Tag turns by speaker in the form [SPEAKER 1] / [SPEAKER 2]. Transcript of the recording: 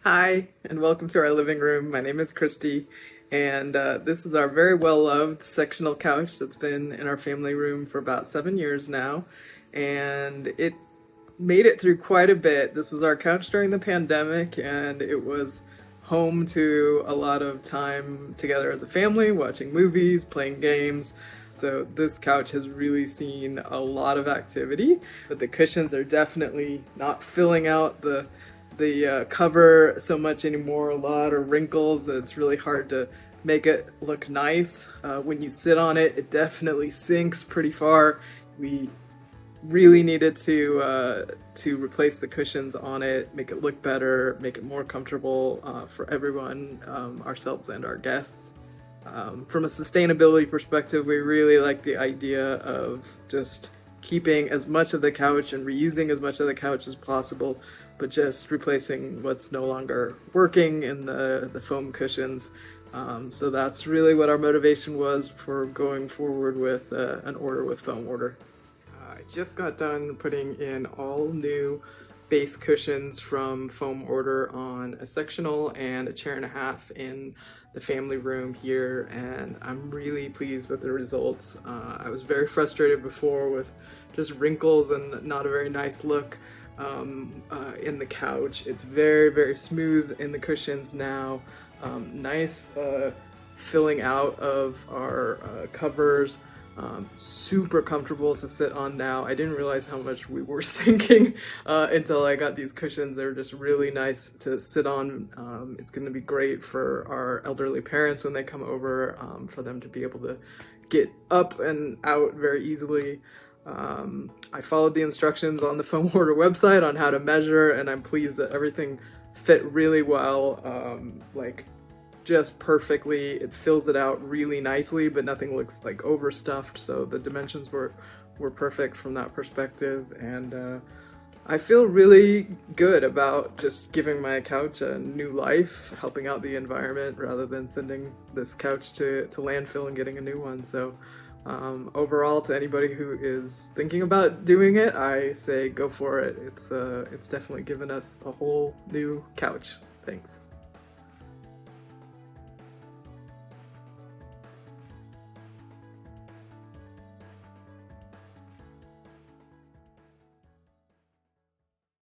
[SPEAKER 1] Hi, and welcome to our living room. My name is Christy, and this is our very well-loved sectional couch that's been in our family room for about 7 years now, and it made it through quite a bit. This was our couch during the pandemic, and it was home to a lot of time together as a family, watching movies, playing games. So this couch has really seen a lot of activity, but the cushions are definitely not filling out the cover so much anymore. A lot of wrinkles that it's really hard to make it look nice. When you sit on it, it definitely sinks pretty far. We really needed to replace the cushions on it, make it look better, make it more comfortable for everyone, ourselves and our guests. From a sustainability perspective, we really like the idea of just keeping as much of the couch and reusing as much of the couch as possible, but just replacing what's no longer working in the foam cushions. So that's really what our motivation was for going forward with an order with FoamOrder. I just got done putting in all new base cushions from FoamOrder on a sectional and a chair and a half in the family room here, and I'm really pleased with the results. I was very frustrated before with just wrinkles and not a very nice look in the couch. It's very, very smooth in the cushions now. Nice filling out of our covers. Super comfortable to sit on now. I didn't realize how much we were sinking until I got these cushions. They're just really nice to sit on. It's going to be great for our elderly parents when they come over, for them to be able to get up and out very easily. I followed the instructions on the FoamOrder website on how to measure, and I'm pleased that everything fit really well. Like, just perfectly. It fills it out really nicely, but nothing looks like overstuffed, so the dimensions were perfect from that perspective. And I feel really good about just giving my couch a new life, helping out the environment rather than sending this couch to landfill and getting a new one. So overall, to anybody who is thinking about doing it, I say go for it. It's definitely given us a whole new couch. Thanks.